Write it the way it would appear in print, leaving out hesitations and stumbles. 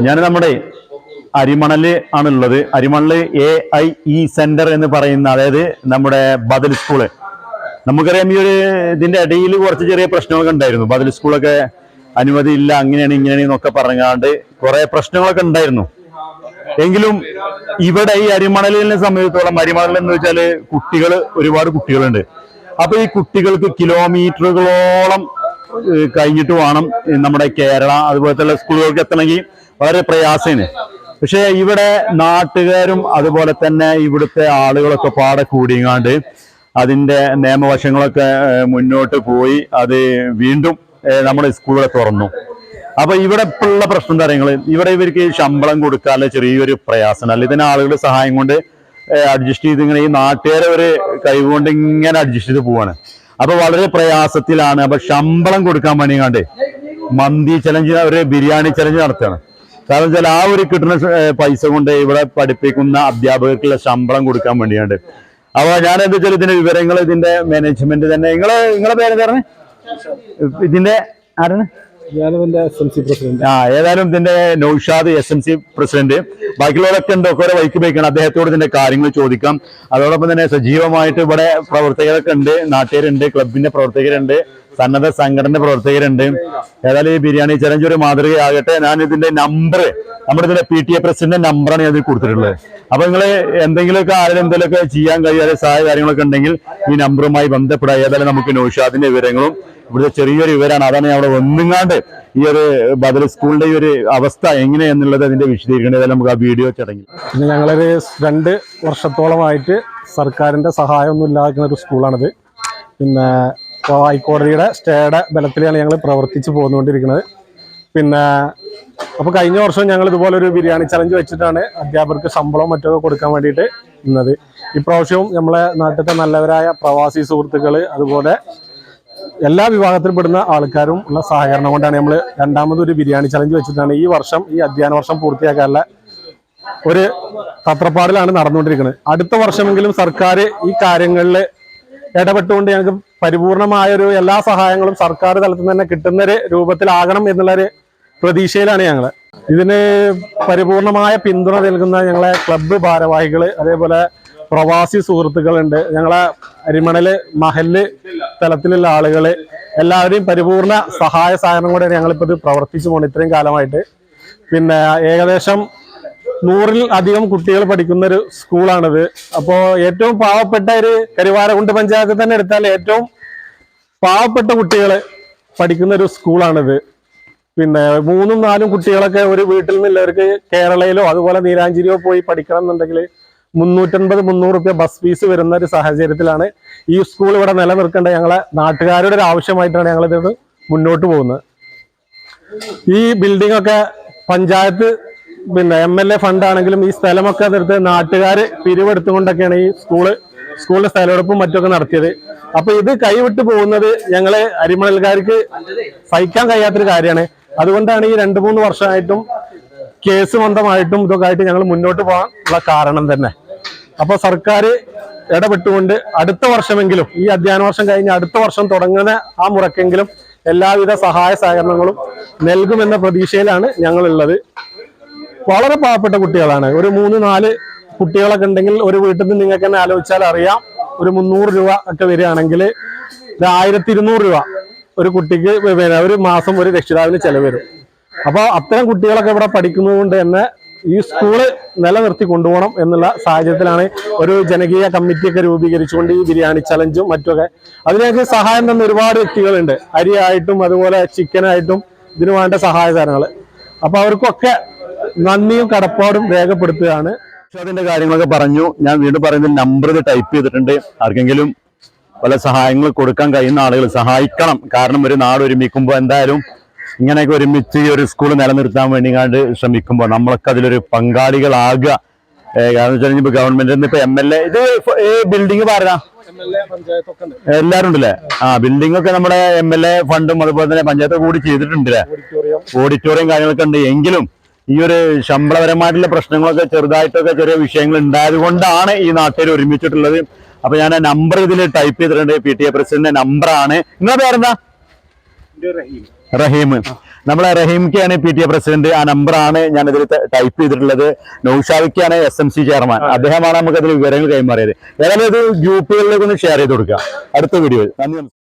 ഞാൻ നമ്മുടെ അരിമണല് ആണുള്ളത്. അരിമണല് AIE സെന്റർ എന്ന് പറയുന്ന, അതായത് നമ്മുടെ ബദൽ സ്കൂള്. നമുക്കറിയാം ഈ ഒരു ഇതിന്റെ ഇടയിൽ കുറച്ച് ചെറിയ പ്രശ്നങ്ങളൊക്കെ ഉണ്ടായിരുന്നു. ബദൽ സ്കൂളൊക്കെ അനുമതി ഇല്ല, അങ്ങനെയാണ് ഇങ്ങനെയാണ് എന്നൊക്കെ പറഞ്ഞാണ്ട് കുറെ പ്രശ്നങ്ങളൊക്കെ ഉണ്ടായിരുന്നു. എങ്കിലും ഇവിടെ ഈ അരിമണലിനെ സംബന്ധിച്ചിടത്തോളം, അരിമണൽ എന്ന് വെച്ചാല് ഒരുപാട് കുട്ടികളുണ്ട്. അപ്പൊ ഈ കുട്ടികൾക്ക് കിലോമീറ്ററുകളോളം കഴിഞ്ഞിട്ട് വേണം നമ്മുടെ കേരള അതുപോലത്തെ സ്കൂളുകൾക്ക് എത്തണമെങ്കിൽ വളരെ പ്രയാസമാണ്. പക്ഷെ ഇവിടെ നാട്ടുകാരും അതുപോലെ തന്നെ ഇവിടുത്തെ ആളുകളൊക്കെ പാടെ കൂടിങ്ങാണ്ട് അതിന്റെ നിയമവശങ്ങളൊക്കെ മുന്നോട്ട് പോയി അത് വീണ്ടും നമ്മുടെ സ്കൂളുകളെ തുറന്നു. അപ്പൊ ഇവിടെ ഉള്ള പ്രശ്നം കാര്യങ്ങൾ, ഇവിടെ ഇവർക്ക് ശമ്പളം കൊടുക്കാനുള്ള ചെറിയൊരു പ്രയാസമാണ്. അല്ല, ഇതിന് ആളുകളുടെ സഹായം കൊണ്ട് അഡ്ജസ്റ്റ് ചെയ്ത് ഇങ്ങനെ ഈ നാട്ടുകാരെ ഒരു കഴിവുകൊണ്ട് ഇങ്ങനെ അഡ്ജസ്റ്റ് ചെയ്ത് പോവാണ്. അപ്പൊ വളരെ പ്രയാസത്തിലാണ്. അപ്പൊ ശമ്പളം കൊടുക്കാൻ വേണ്ടിങ്ങാണ്ട് മന്തി ചലഞ്ച്, ഒരു ബിരിയാണി ചലഞ്ച് നടത്തുകയാണ്. കാരണം വെച്ചാൽ ആ ഒരു കിട്ടുന്ന പൈസ കൊണ്ട് ഇവിടെ പഠിപ്പിക്കുന്ന അധ്യാപകർക്കുള്ള ശമ്പളം കൊടുക്കാൻ വേണ്ടിയാണ്ട്. അപ്പൊ ഞാൻ എന്താ വെച്ചാൽ ഇതിന്റെ വിവരങ്ങൾ ഇതിന്റെ മാനേജ്മെന്റ് തന്നെ, നിങ്ങളെ പേരെന്താണ്? ഇതിന്റെ ആരാണ്? ഏതായാലും ഇതിന്റെ നൗഷാദ് SMC പ്രസിഡന്റ്. ബാക്കിയുള്ളവരൊക്കെ ഉണ്ട്, ഒക്കെ വൈക്ക് പോയിക്കണം. അദ്ദേഹത്തോട് ഇതിന്റെ കാര്യങ്ങൾ ചോദിക്കാം. അതോടൊപ്പം തന്നെ സജീവമായിട്ട് ഇവിടെ പ്രവർത്തകരൊക്കെ ഉണ്ട്, നാട്ടുകാരുണ്ട്, ക്ലബിന്റെ പ്രവർത്തകരുണ്ട്, സന്നദ്ധ സംഘടന പ്രവർത്തകരുണ്ട്. ഏതായാലും ഈ ബിരിയാണി ചലഞ്ച് ഒരു മാതൃകയാകട്ടെ. ഞാൻ ഇതിന്റെ നമ്പർ, നമ്മുടെ ഇതിന്റെ PTA പ്രസിഡന്റ് നമ്പറാണ് ഞാൻ ഇതിൽ കൊടുത്തിട്ടുള്ളത്. അപ്പൊ നിങ്ങൾ എന്തെങ്കിലുമൊക്കെ ആരും എന്തെങ്കിലുമൊക്കെ ചെയ്യാൻ കഴിയാതെ സഹായ കാര്യങ്ങളൊക്കെ ഉണ്ടെങ്കിൽ ഈ നമ്പറുമായി ബന്ധപ്പെടാം. ഏതായാലും നമുക്ക് നൗഷാദിന്റെ വിവരങ്ങളും ഇവിടുത്തെ ചെറിയൊരു വിവരമാണ്, അതാണ് ഞാൻ അവിടെ ഒന്നുങ്ങാണ്ട് ഈ ഒരു ബദൽ സ്കൂളിന്റെ ഈ ഒരു അവസ്ഥ എങ്ങനെയെന്നുള്ളത് അതിന്റെ വിശദീകരിക്കേണ്ടത്. നമുക്ക് ആ വീഡിയോ ചടങ്ങി. പിന്നെ ഞങ്ങളൊരു 2 വർഷത്തോളമായിട്ട് സർക്കാരിന്റെ സഹായമൊന്നും ഇല്ലാക്കുന്ന ഒരു സ്കൂളാണിത്. പിന്നെ ഹൈക്കോടതിയുടെ സ്റ്റേയുടെ ബലത്തിലാണ് ഞങ്ങൾ പ്രവർത്തിച്ച് പോന്നുകൊണ്ടിരിക്കുന്നത്. പിന്നെ അപ്പോൾ കഴിഞ്ഞ വർഷം ഞങ്ങൾ ഇതുപോലെ ഒരു ബിരിയാണി ചലഞ്ച് വെച്ചിട്ടാണ് അധ്യാപകർക്ക് ശമ്പളവും മറ്റൊക്കെ കൊടുക്കാൻ വേണ്ടിയിട്ട് നിന്നത്. ഇപ്രാവശ്യവും നമ്മളെ നാട്ടിലത്തെ നല്ലവരായ പ്രവാസി സുഹൃത്തുക്കൾ, അതുപോലെ എല്ലാ വിഭാഗത്തിൽപ്പെടുന്ന ആൾക്കാരും ഉള്ള സഹകരണം കൊണ്ടാണ് നമ്മൾ രണ്ടാമതൊരു ബിരിയാണി ചലഞ്ച് വെച്ചിട്ടാണ് ഈ വർഷം, ഈ അധ്യയന വർഷം പൂർത്തിയാക്കാനുള്ള ഒരു തത്രപ്പാടിലാണ് നടന്നുകൊണ്ടിരിക്കുന്നത്. അടുത്ത വർഷമെങ്കിലും സർക്കാർ ഈ കാര്യങ്ങളിൽ ഇടപെട്ടുകൊണ്ട് ഞങ്ങൾക്ക് പരിപൂർണമായൊരു എല്ലാ സഹായങ്ങളും സർക്കാർ തലത്തിൽ തന്നെ കിട്ടുന്നൊരു രൂപത്തിലാകണം എന്നുള്ളൊരു പ്രതീക്ഷയിലാണ് ഞങ്ങൾ. ഇതിന് പരിപൂർണമായ പിന്തുണ നൽകുന്ന ഞങ്ങളെ ക്ലബ്ബ് ഭാരവാഹികൾ, അതേപോലെ പ്രവാസി സുഹൃത്തുക്കളുണ്ട്, ഞങ്ങളെ അരിമണല് മഹല്ല് തലത്തിലുള്ള ആളുകൾ, എല്ലാവരെയും പരിപൂർണ സഹായ സഹകരണം കൂടെ ഞങ്ങളിപ്പോൾ ഇത് പ്രവർത്തിച്ചു പോകുന്നു ഇത്രയും കാലമായിട്ട്. പിന്നെ ഏകദേശം 100-ൽ അധികം കുട്ടികൾ പഠിക്കുന്ന ഒരു സ്കൂളാണിത്. അപ്പോൾ ഏറ്റവും പാവപ്പെട്ട ഒരു കരിവാരകുണ്ട് പഞ്ചായത്തിൽ തന്നെ എടുത്താൽ ഏറ്റവും പാവപ്പെട്ട കുട്ടികൾ പഠിക്കുന്ന ഒരു സ്കൂളാണിത്. പിന്നെ 3ഉം 4ഉം കുട്ടികളൊക്കെ ഒരു വീട്ടിൽ നിന്നുള്ളവർക്ക് കേരളയിലോ അതുപോലെ നീലാഞ്ചേരിയോ പോയി പഠിക്കണം എന്നുണ്ടെങ്കിൽ 350-300 രൂപ ബസ് ഫീസ് വരുന്ന ഒരു സാഹചര്യത്തിലാണ് ഈ സ്കൂൾ ഇവിടെ നിലനിർത്തേണ്ട ഞങ്ങളെ നാട്ടുകാരുടെ ഒരു ആവശ്യമായിട്ടാണ് ഞങ്ങളിത് മുന്നോട്ട് പോകുന്നത്. ഈ ബിൽഡിംഗ് ഒക്കെ പഞ്ചായത്ത് പിന്നെ MLA ഫണ്ടാണെങ്കിലും ഈ സ്ഥലമൊക്കെ അതെടുത്ത് നാട്ടുകാർ പിരിവെടുത്തുകൊണ്ടൊക്കെയാണ് ഈ സ്കൂളിന്റെ സ്ഥലമെടുപ്പും മറ്റൊക്കെ നടത്തിയത്. അപ്പൊ ഇത് കൈവിട്ട് പോകുന്നത് ഞങ്ങള് അരിമണൽക്കാർക്ക് സഹിക്കാൻ കഴിയാത്തൊരു കാര്യമാണ്. അതുകൊണ്ടാണ് ഈ 2-3 വർഷമായിട്ടും കേസ് ബന്ധമായിട്ടും ഇതൊക്കെ ആയിട്ട് ഞങ്ങൾ മുന്നോട്ട് പോകാനുള്ള കാരണം തന്നെ. അപ്പൊ സർക്കാർ ഇടപെട്ടുകൊണ്ട് അടുത്ത വർഷമെങ്കിലും, ഈ അധ്യയന വർഷം കഴിഞ്ഞ് അടുത്ത വർഷം തുടങ്ങുന്ന ആ മുറക്കെങ്കിലും എല്ലാവിധ സഹായ സഹകരണങ്ങളും നൽകുമെന്ന പ്രതീക്ഷയിലാണ് ഞങ്ങളുള്ളത്. വളരെ പാവപ്പെട്ട കുട്ടികളാണ്. ഒരു 3-4 കുട്ടികളൊക്കെ ഉണ്ടെങ്കിൽ ഒരു വീട്ടിൽ നിന്ന് നിങ്ങൾക്ക് തന്നെ ആലോചിച്ചാൽ അറിയാം, ഒരു 300 രൂപ ഒക്കെ വരികയാണെങ്കിൽ 1200 രൂപ ഒരു കുട്ടിക്ക് ഒരു മാസം ഒരു രക്ഷിതാവിന് ചെലവ് വരും. അപ്പോൾ അത്തരം കുട്ടികളൊക്കെ ഇവിടെ പഠിക്കുന്നത് കൊണ്ട് തന്നെ ഈ സ്കൂള് നിലനിർത്തി കൊണ്ടുപോകണം എന്നുള്ള സാഹചര്യത്തിലാണ് ഒരു ജനകീയ കമ്മിറ്റിയൊക്കെ രൂപീകരിച്ചുകൊണ്ട് ഈ ബിരിയാണി ചലഞ്ചും മറ്റൊക്കെ അതിനൊക്കെ സഹായം തന്ന ഒരുപാട് വ്യക്തികളുണ്ട്. അരിയായിട്ടും അതുപോലെ ചിക്കനായിട്ടും ഇതിനു വേണ്ട സഹായ സാധനങ്ങൾ. അപ്പൊ അവർക്കൊക്കെ നന്ദിയും കടപ്പാടും രേഖപ്പെടുത്തുകയാണ്. അതിന്റെ കാര്യങ്ങളൊക്കെ പറഞ്ഞു. ഞാൻ വീണ്ടും പറയുന്നത് നമ്പർ ഇത് ടൈപ്പ് ചെയ്തിട്ടുണ്ട്. ആർക്കെങ്കിലും പല സഹായങ്ങൾ കൊടുക്കാൻ കഴിയുന്ന ആളുകൾ സഹായിക്കണം. കാരണം ഒരു നാട് ഒരുമിക്കുമ്പോൾ എന്തായാലും ഇങ്ങനെയൊക്കെ ഒരുമിച്ച് ഒരു സ്കൂൾ നിലനിർത്താൻ വേണ്ടിങ്ങാണ്ട് ശ്രമിക്കുമ്പോൾ നമ്മളൊക്കെ അതിലൊരു പങ്കാളികളാകുക. കാരണം വെച്ചാൽ ഇപ്പൊ ഗവൺമെന്റിൽ ഇപ്പൊ MLA ഇത് ബിൽഡിംഗ് പറഞ്ഞ എല്ലാരും ഉണ്ടല്ലേ? ബിൽഡിംഗ് ഒക്കെ നമ്മുടെ MLA ഫണ്ടും അതുപോലെ തന്നെ പഞ്ചായത്ത് കൂടി ചെയ്തിട്ടുണ്ടല്ലേ? ഓഡിറ്റോറിയം കാര്യങ്ങളൊക്കെ ഉണ്ട്. എങ്കിലും ഈ ഒരു ശമ്പളപരമായിട്ടുള്ള പ്രശ്നങ്ങളൊക്കെ ചെറുതായിട്ടൊക്കെ ചെറിയ വിഷയങ്ങൾ ഉണ്ടായത് കൊണ്ടാണ് ഈ നാട്ടുകാർ ഒരുമിച്ചിട്ടുള്ളത്. അപ്പൊ ഞാൻ ആ നമ്പർ ഇതിൽ ടൈപ്പ് ചെയ്തിട്ടുണ്ട്. PTA പ്രസിഡന്റിന്റെ നമ്പറാണ്. നിങ്ങളുടെ പേരെന്താ? റഹീം. നമ്മളെ റഹീംക്കാണ് PTA പ്രസിഡന്റ്. ആ നമ്പറാണ് ഞാൻ ഇതിൽ ടൈപ്പ് ചെയ്തിട്ടുള്ളത്. നൗഷാദിക്കാണ് SMC ചെയർമാൻ. അദ്ദേഹമാണ് നമുക്ക് അതിൽ വിവരങ്ങൾ കൈമാറിയത്. ഏതായാലും ഇത് ഗ്രൂപ്പുകളിലേക്ക് ഒന്ന് ഷെയർ ചെയ്ത് കൊടുക്കുക അടുത്ത വീഡിയോയിൽ. നന്ദി.